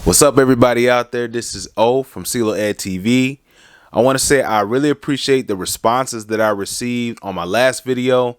What's up, everybody out there? This is O from CLO Ed TV. I want to say I really appreciate the responses that I received on my last video,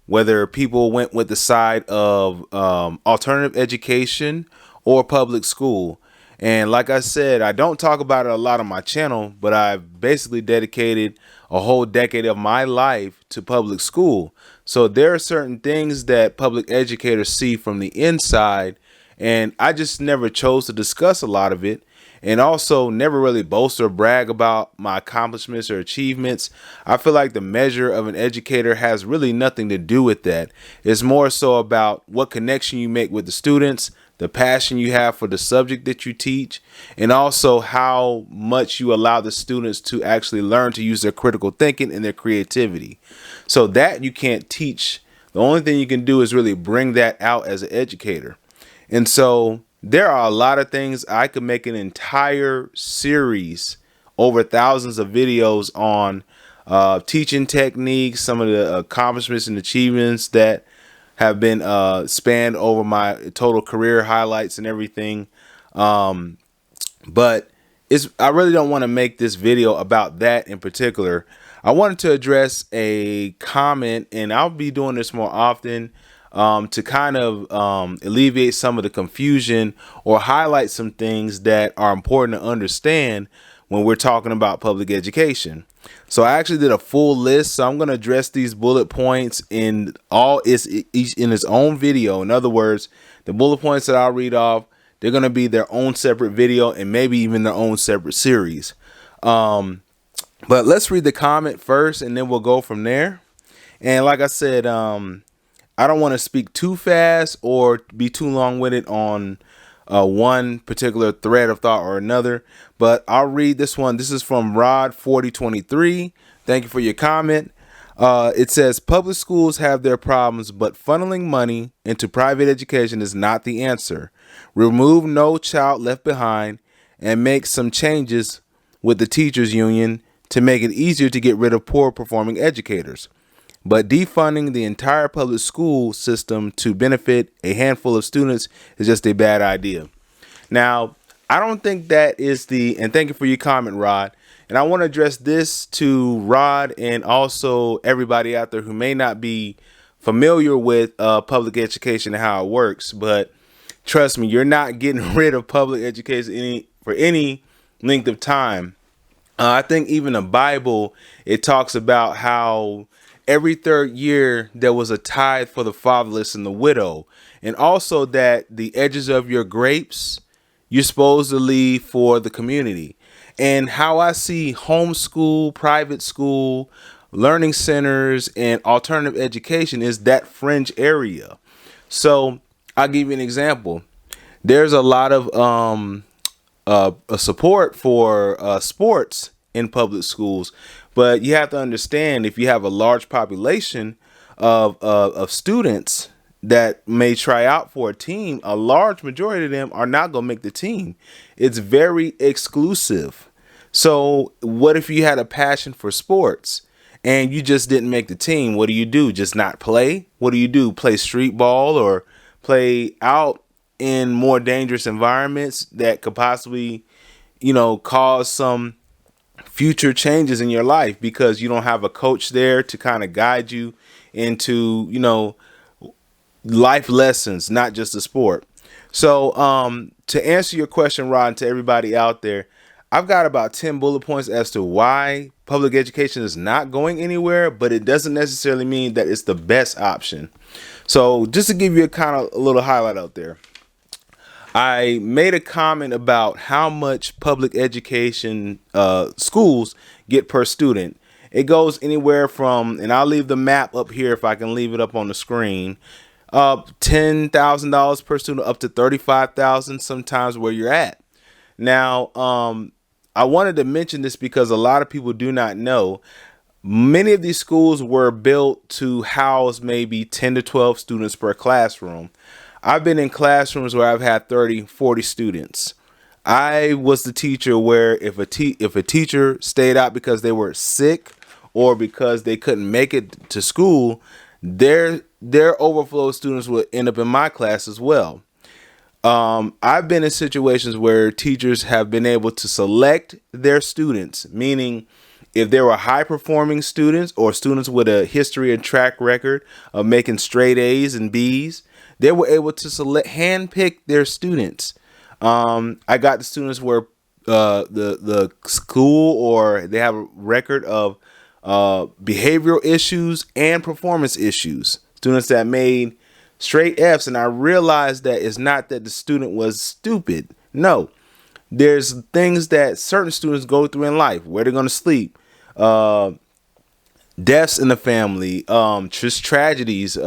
whether people went with the side of alternative education or public school. And like I said, I don't talk about it a lot on my channel, but I've basically dedicated a whole decade of my life to public school. So there are certain things that public educators see from the inside, and I just never chose to discuss a lot of it, and also never really boast or brag about my accomplishments or achievements. I feel like the measure of an educator has really nothing to do with that. It's more so about what connection you make with the students, the passion you have for the subject that you teach, and also how much you allow the students to actually learn to use their critical thinking and their creativity. So that you can't teach. The only thing you can do is really bring that out as an educator. And so there are a lot of things. I could make an entire series over thousands of videos on teaching techniques, some of the accomplishments and achievements that have been spanned over my total career, highlights and everything. But I really don't want to make this video about that in particular. I wanted to address a comment, and I'll be doing this more often, to kind of alleviate some of the confusion or highlight some things that are important to understand when we're talking about public education. So I actually did a full list, so I'm going to address these bullet points in each in its own video. In other words, the bullet points that I'll read off, they're going to be their own separate video and maybe even their own separate series. But let's read the comment first, and then we'll go from there. And like I said, I don't want to speak too fast or be too long-winded on one particular thread of thought or another, but I'll read this one. This is from Rod4023. Thank you for your comment. It says, public schools have their problems, but funneling money into private education is not the answer. Remove No Child Left Behind and make some changes with the teachers union to make it easier to get rid of poor performing educators. But defunding the entire public school system to benefit a handful of students is just a bad idea. Now, I don't think that is and thank you for your comment, Rod. And I want to address this to Rod and also everybody out there who may not be familiar with public education and how it works. But trust me, you're not getting rid of public education for any length of time. I think even the Bible, it talks about how every third year there was a tithe for the fatherless and the widow, and also that the edges of your grapes you're supposed to leave for the community. And how I see homeschool, private school, learning centers, and alternative education is that fringe area. So I'll give you an example. There's a lot of support for sports in public schools, but you have to understand, if you have a large population of students that may try out for a team, a large majority of them are not going to make the team. It's very exclusive. So what if you had a passion for sports and you just didn't make the team? What do? Just not play? What do? Play street ball or play out in more dangerous environments that could possibly, cause some future changes in your life because you don't have a coach there to kind of guide you into, life lessons, not just the sport. So to answer your question, Rod, and to everybody out there, I've got about 10 bullet points as to why public education is not going anywhere, but it doesn't necessarily mean that it's the best option. So just to give you a little highlight out there, I made a comment about how much public education schools get per student. It goes anywhere from, and I'll leave the map up here if I can leave it up on the screen, $10,000 per student up to $35,000 sometimes where you're at. Now, I wanted to mention this because a lot of people do not know. Many of these schools were built to house maybe 10 to 12 students per classroom. I've been in classrooms where I've had 30, 40 students. I was the teacher where if a teacher stayed out because they were sick or because they couldn't make it to school, their overflow students would end up in my class as well. I've been in situations where teachers have been able to select their students, meaning if there were high performing students or students with a history and track record of making straight A's and B's, they were able to handpick their students. I got the students where the school or they have a record of behavioral issues and performance issues. Students that made straight F's, and I realized that it's not that the student was stupid. No, there's things that certain students go through in life, where they're going to sleep, deaths in the family, just tragedies.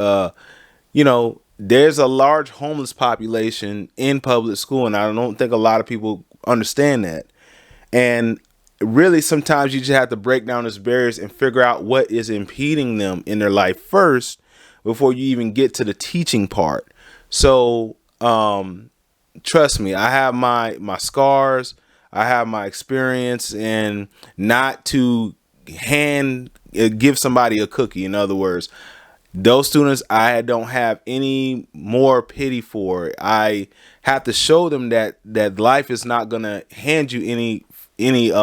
There's a large homeless population in public school, and I don't think a lot of people understand that. And really, sometimes you just have to break down those barriers and figure out what is impeding them in their life first before you even get to the teaching part. So trust me, I have my scars, I have my experience, and not to give somebody a cookie. In other words, those students I don't have any more pity for. I have to show them that life is not gonna hand you any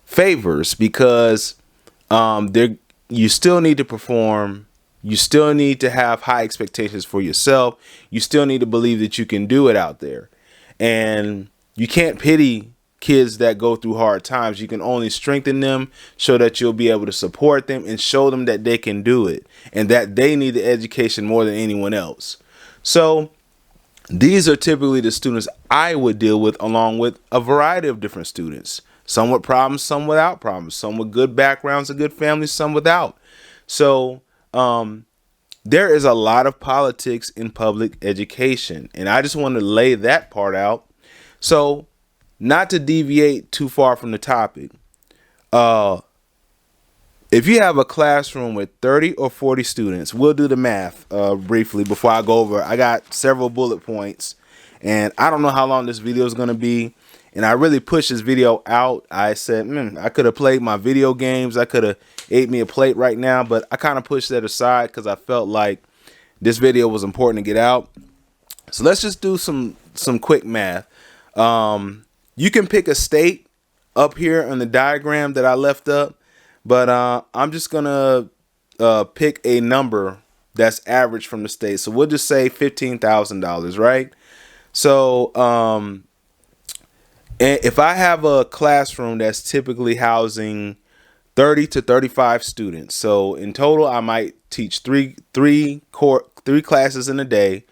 favors, because you still need to perform. You still need to have high expectations for yourself. You still need to believe that you can do it out there. And you can't pity kids that go through hard times. You can only strengthen them, so that you'll be able to support them and show them that they can do it and that they need the education more than anyone else. So these are typically the students I would deal with, along with a variety of different students. Some with problems, some without problems, some with good backgrounds and good families, some without. So there is a lot of politics in public education, and I just want to lay that part out. So, not to deviate too far from the topic, if you have a classroom with 30 or 40 students, we'll do the math briefly before I go over. I got several bullet points, and I don't know how long this video is going to be. And I really pushed this video out. I said, I could have played my video games. I could have ate me a plate right now, but I kind of pushed that aside because I felt like this video was important to get out. So let's just do some quick math. You can pick a state up here on the diagram that I left up, but I'm just gonna pick a number that's average from the state. So we'll just say $15,000, right? So and if I have a classroom that's typically housing 30 to 35 students, so in total I might teach three classes in a day,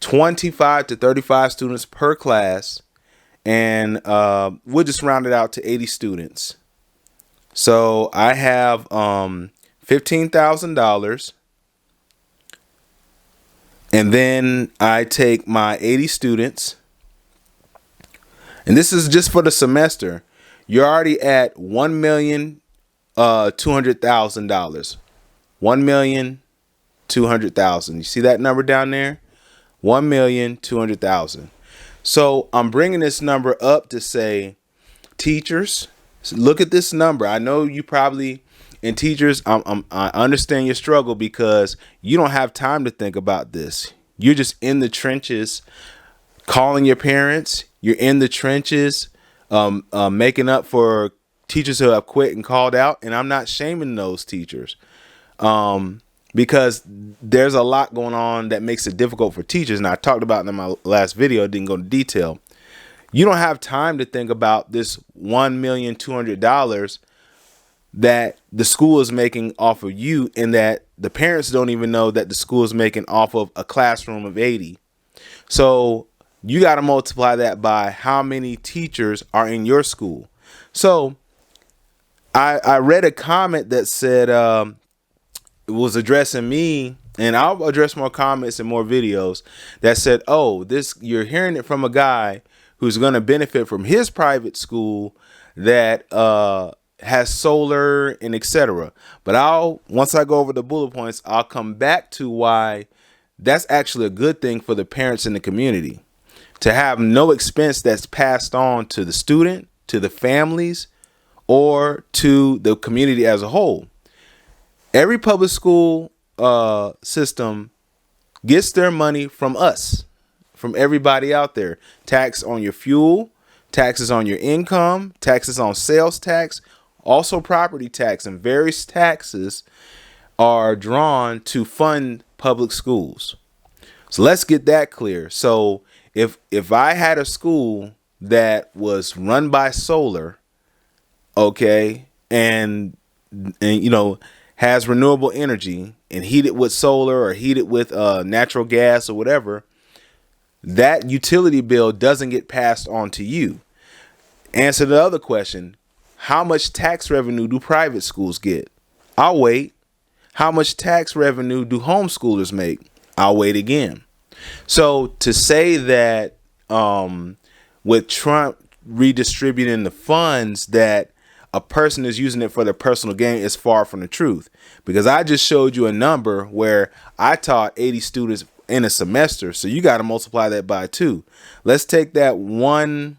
25 to 35 students per class, and we'll just round it out to 80 students. So I have $15,000, and then I take my 80 students. And this is just for the semester. You're already at $1,200,000. $1,200,000. You see that number down there? $1,200,000. So I'm bringing this number up to say, teachers, look at this number. I know you probably, and teachers, I understand your struggle because you don't have time to think about this. You're just in the trenches, calling your parents. You're in the trenches, making up for teachers who have quit and called out. And I'm not shaming those teachers because there's a lot going on that makes it difficult for teachers. And I talked about it in my last video. I didn't go into detail. You don't have time to think about this $1,200,000 that the school is making off of you, and that the parents don't even know that the school is making off of a classroom of 80. So you got to multiply that by how many teachers are in your school. So I read a comment that said it was addressing me, and I'll address more comments and more videos that said, oh, this, you're hearing it from a guy who's going to benefit from his private school that has solar and etc. But once I go over the bullet points, I'll come back to why that's actually a good thing for the parents in the community, to have no expense that's passed on to the student, to the families, or to the community as a whole. Every public school system gets their money from us, from everybody out there. Tax on your fuel, taxes on your income, taxes on sales tax, also property tax, and various taxes are drawn to fund public schools. So let's get that clear. So if I had a school that was run by solar, okay, and you know, has renewable energy and heated with solar or heated with natural gas or whatever, that utility bill doesn't get passed on to you. Answer the other question: how much tax revenue do private schools get? I'll wait. How much tax revenue do homeschoolers make? I'll wait again. So to say that with Trump redistributing the funds that a person is using it for their personal gain is far from the truth, because I just showed you a number where I taught 80 students in a semester. So you got to multiply that by 2. Let's take that one.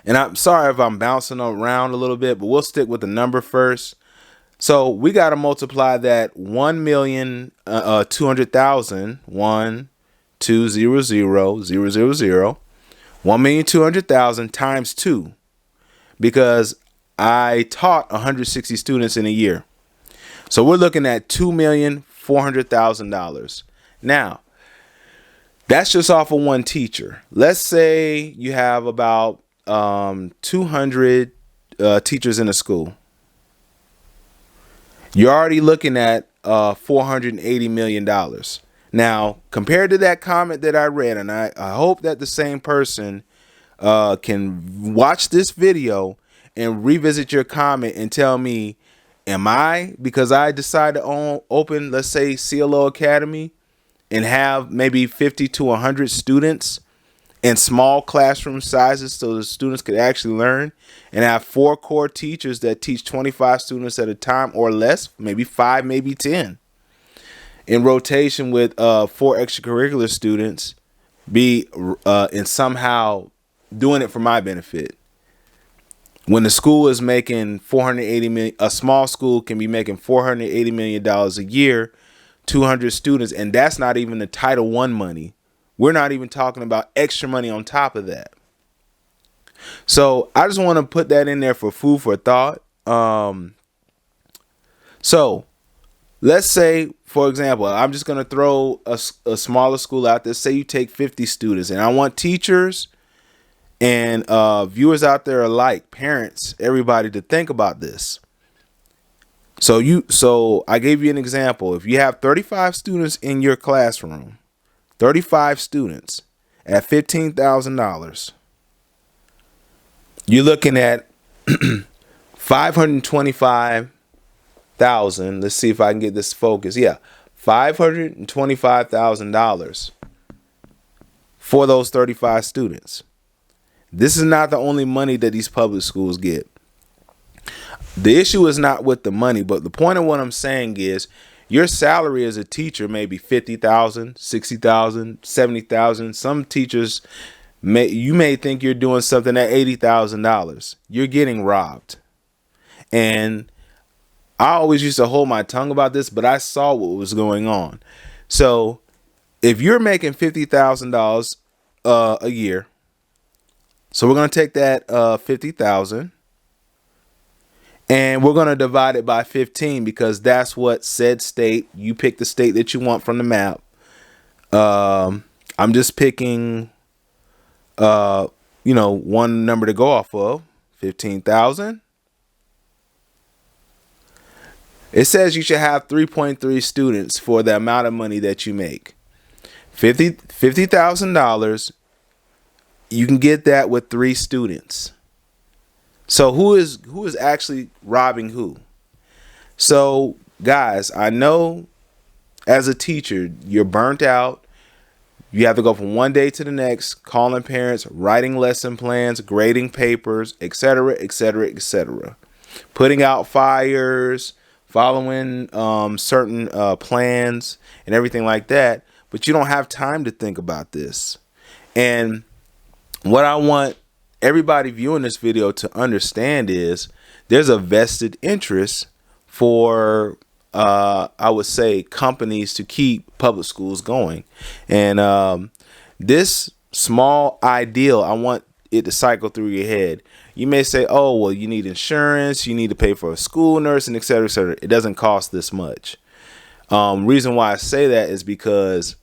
And I'm sorry if I'm bouncing around a little bit, but we'll stick with the number first. So we got to multiply that 1,200,000, 1,200,000 times 2, because I taught 160 students in a year. So we're looking at $2,400,000. Now, that's just off of one teacher. Let's say you have about 200 teachers in a school. You're already looking at $480 million. Now, compared to that comment that I read, and I hope that the same person can watch this video and revisit your comment and tell me, am I, because I decide to open, let's say, CLO Academy and have maybe 50 to 100 students in small classroom sizes so the students could actually learn, and have 4 core teachers that teach 25 students at a time or less, maybe 5, maybe 10, in rotation with 4 extracurricular students, be and somehow doing it for my benefit. When the school is making $480 million, a small school can be making $480 million a year, 200 students, and that's not even the Title I money. We're not even talking about extra money on top of that. So I just want to put that in there for food for thought. So let's say, for example, I'm just going to throw a smaller school out there. Say you take 50 students, and I want teachers and viewers out there alike, parents, everybody, to think about this. So I gave you an example. If you have 35 students in your classroom, 35 students at $15,000, you're looking at $525,000. Let's see if I can get this focused. Yeah, $525,000 for those 35 students. This is not the only money that these public schools get. The issue is not with the money, but the point of what I'm saying is your salary as a teacher may be $50,000, $60,000, $70,000. Some teachers you may think you're doing something at $80,000. You're getting robbed. And I always used to hold my tongue about this, but I saw what was going on. So if you're making $50,000 a year, so we're going to take that $50,000 and we're going to divide it by 15, because that's what said state. You pick the state that you want from the map. I'm just picking, one number to go off of, 15,000. It says you should have 3.3 students for the amount of money that you make. $50,000. You can get that with 3 students. So who is actually robbing who? So guys, I know as a teacher, you're burnt out. You have to go from one day to the next, calling parents, writing lesson plans, grading papers, etc., etc., etc., putting out fires, following certain plans and everything like that. But you don't have time to think about this. And what I want everybody viewing this video to understand is there's a vested interest for, I would say, companies to keep public schools going. And This small ideal, I want it to cycle through your head. You may say, oh, well, you need insurance, you need to pay for a school nurse, and et cetera, et cetera. It doesn't cost this much. Reason why I say that is because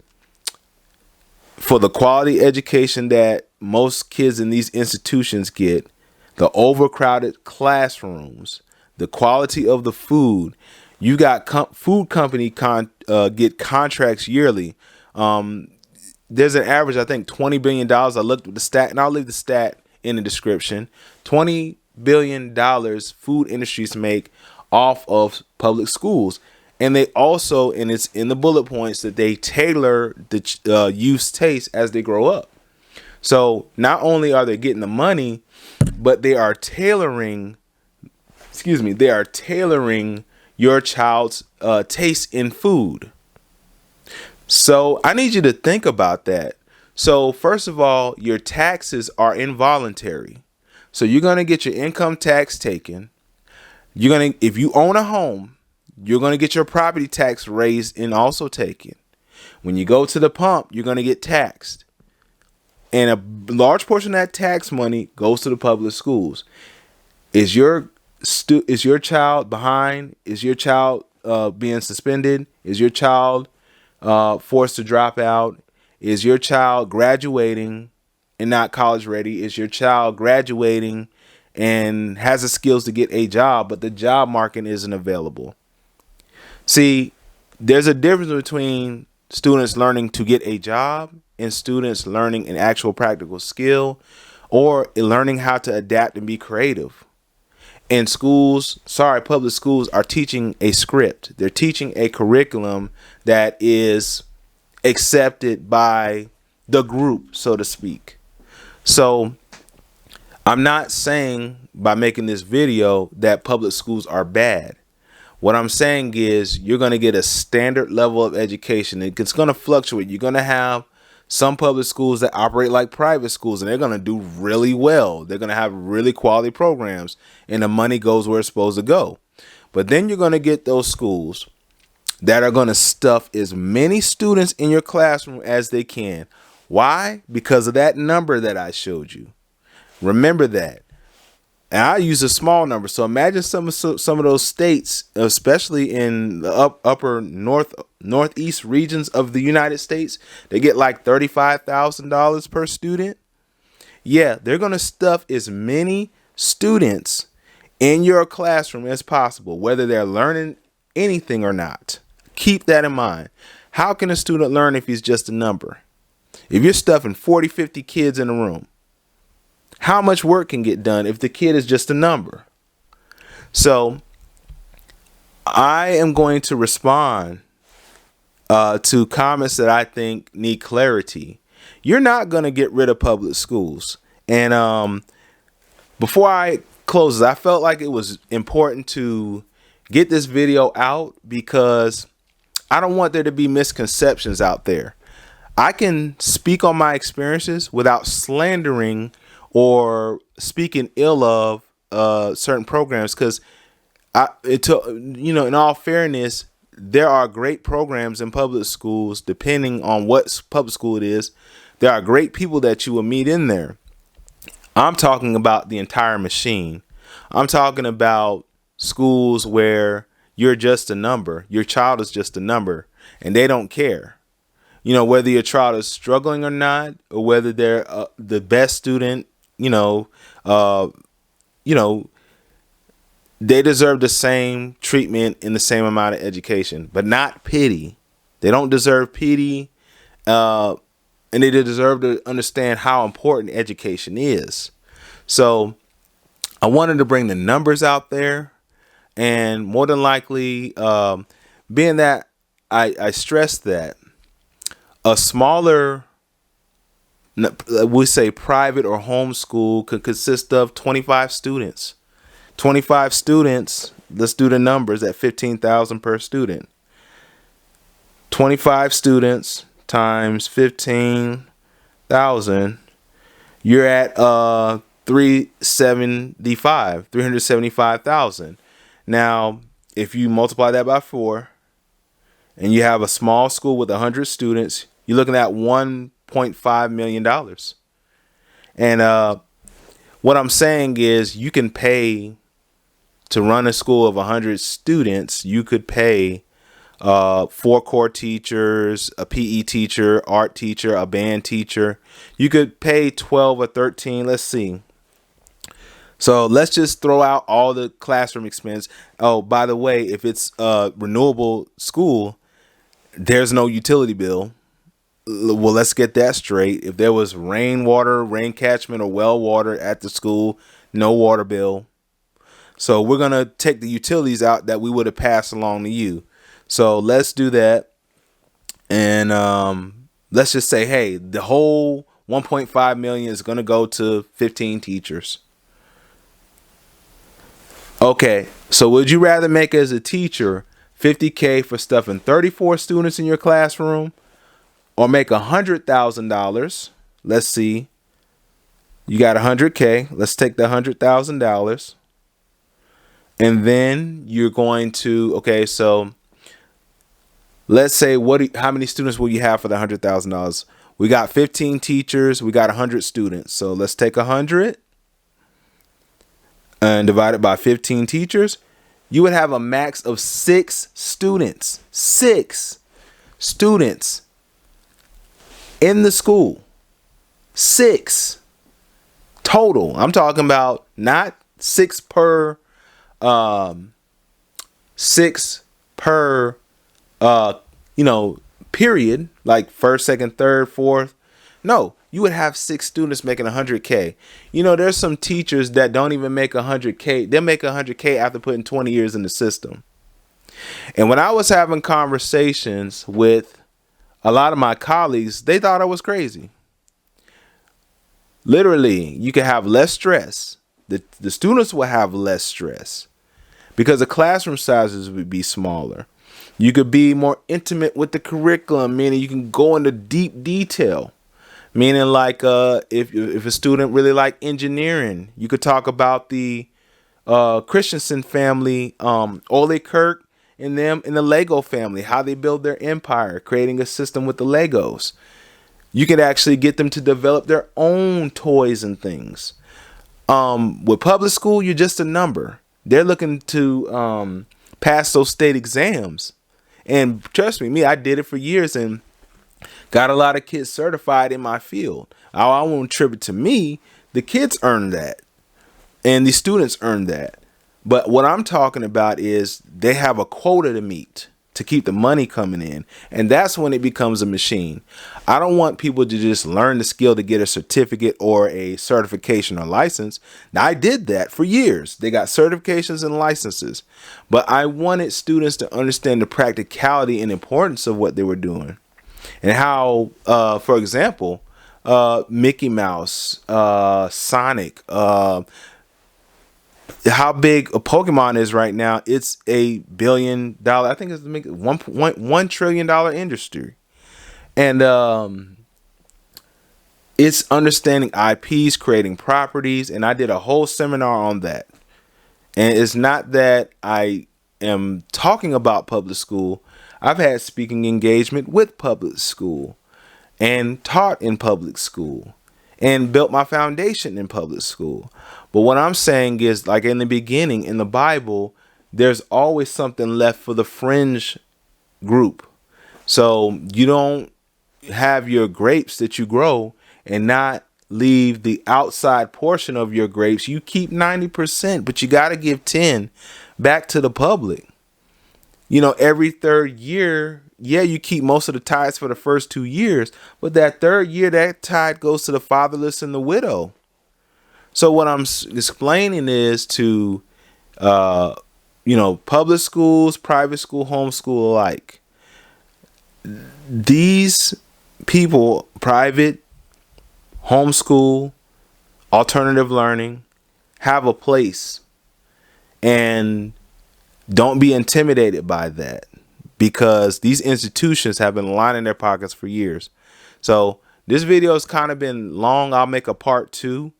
for the quality education that most kids in these institutions get, the overcrowded classrooms, the quality of the food, you got food company get contracts yearly. There's an average, I think, $20 billion. I looked at the stat, and I'll leave the stat in the description. $20 billion food industries make off of public schools. And they also, and it's in the bullet points, that they tailor the youth's taste as they grow up. So not only are they getting the money, but they are tailoring, your child's taste in food. So I need you to think about that. So first of all, your taxes are involuntary. So you're going to get your income tax taken. If you own a home, you're going to get your property tax raised and also taken. When you go to the pump, you're going to get taxed. And a large portion of that tax money goes to the public schools. Is your child behind? Is your child being suspended? Is your child forced to drop out? Is your child graduating and not college ready? Is your child graduating and has the skills to get a job, but the job market isn't available? See, there's a difference between students learning to get a job and students learning an actual practical skill or learning how to adapt and be creative. And public schools are teaching a script. They're teaching a curriculum that is accepted by the group, so to speak. So I'm not saying by making this video that public schools are bad. What I'm saying is you're going to get a standard level of education. It's going to fluctuate. You're going to have some public schools that operate like private schools, and they're going to do really well. They're going to have really quality programs, and the money goes where it's supposed to go. But then you're going to get those schools that are going to stuff as many students in your classroom as they can. Why? Because of that number that I showed you. Remember that. And I use a small number. So imagine some of those states, especially in the upper northeast regions of the United States, they get like $35,000 per student. Yeah, they're going to stuff as many students in your classroom as possible, whether they're learning anything or not. Keep that in mind. How can a student learn if he's just a number? If you're stuffing 40, 50 kids in a room, how much work can get done if the kid is just a number? So I am going to respond to comments that I think need clarity. You're not going to get rid of public schools. And before I close, I felt like it was important to get this video out because I don't want there to be misconceptions out there. I can speak on my experiences without slandering or speaking ill of certain programs, because in all fairness, there are great programs in public schools. Depending on what public school it is, there are great people that you will meet in there. I'm talking about the entire machine. I'm talking about schools where you're just a number. Your child is just a number, and they don't care. Whether your child is struggling or not, or whether they're the best student. They deserve the same treatment and the same amount of education, but not pity. They don't deserve pity, and they deserve to understand how important education is. So I wanted to bring the numbers out there, and more than likely, being that I stress that a smaller, we say private or home school, could consist of 25 students. 25 students, let's do the numbers at 15,000 per student. 25 students times 15,000, you're at 375,000. Now, if you multiply that by 4 and you have a small school with 100 students, you're looking at 1 $1.5 million. And what I'm saying is you can pay to run a school of 100 students. You could pay 4 core teachers, a PE teacher, art teacher, a band teacher. You could pay 12 or 13. Let's see. So let's just throw out all the classroom expense. Oh, by the way, if it's a renewable school, there's no utility bill. Well, let's get that straight. If there was rainwater, rain catchment, or well water at the school, no water bill. So we're going to take the utilities out that we would have passed along to you. So let's do that. And let's just say, hey, the whole 1.5 million is going to go to 15 teachers. Okay, so would you rather make as a teacher $50K for stuffing 34 students in your classroom, or make $100,000? Let's see. You got $100K. Let's take the $100,000. And then you're going to, okay, so let's say how many students will you have for the $100,000? We got 15 teachers. We got 100 students. So let's take 100 and divide it by 15 teachers. You would have a max of 6 students. 6 students in the school. 6 total. I'm talking about not 6 per 6 per period, like first, second, third, fourth. No, you would have 6 students making $100K. There's some teachers that don't even make $100K. They'll make $100K after putting 20 years in the system. And when I was having conversations with a lot of my colleagues, they thought I was crazy. Literally, you can have less stress. The students will have less stress because the classroom sizes would be smaller. You could be more intimate with the curriculum, meaning you can go into deep detail. Meaning, like, if a student really like engineering, you could talk about the Christensen family, Ole Kirk and them, and the Lego family, how they build their empire, creating a system with the Legos. You could actually get them to develop their own toys and things. With public school, you're just a number. They're looking to pass those state exams. And trust me, I did it for years and got a lot of kids certified in my field. I won't attribute it to me. The kids earned that. And the students earned that. But what I'm talking about is they have a quota to meet to keep the money coming in. And that's when it becomes a machine. I don't want people to just learn the skill to get a certificate or a certification or license. Now, I did that for years. They got certifications and licenses. But I wanted students to understand the practicality and importance of what they were doing. And how, for example, Mickey Mouse, Sonic, how big a Pokemon is right now. It's $1 billion. I think it's $1.1 trillion industry. And it's understanding IPs, creating properties. And I did a whole seminar on that. And it's not that I am talking about public school. I've had speaking engagement with public school and taught in public school and built my foundation in public school. But what I'm saying is, like in the beginning in the Bible, there's always something left for the fringe group. So you don't have your grapes that you grow and not leave the outside portion of your grapes. You keep 90%, but you got to give 10 back to the public. Every third year, you keep most of the tithes for the first 2 years, but that third year, that tithe goes to the fatherless and the widow. So what I'm explaining is to, public schools, private school, homeschool alike. These people, private, homeschool, alternative learning, have a place. And don't be intimidated by that, because these institutions have been lining their pockets for years. So this video has kind of been long. I'll make a part 2,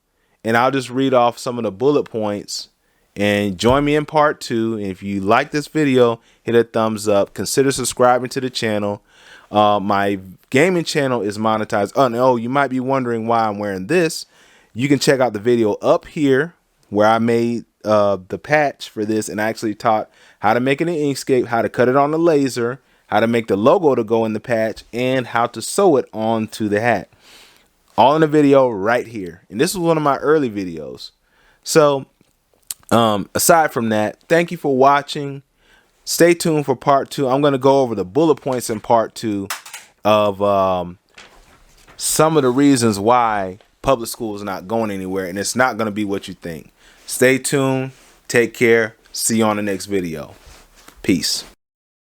and I'll just read off some of the bullet points, and join me in part 2. And if you like this video, hit a thumbs up, consider subscribing to the channel. My gaming channel is monetized. Oh no, you might be wondering why I'm wearing this. You can check out the video up here where I made the patch for this and actually taught how to make it in Inkscape, how to cut it on the laser, how to make the logo to go in the patch, and how to sew it onto the hat. All in the video right here. And this was one of my early videos. So aside from that, thank you for watching. Stay tuned for part 2. I'm going to go over the bullet points in part 2 of some of the reasons why public school is not going anywhere, and it's not going to be what you think. Stay tuned. Take care. See you on the next video. Peace.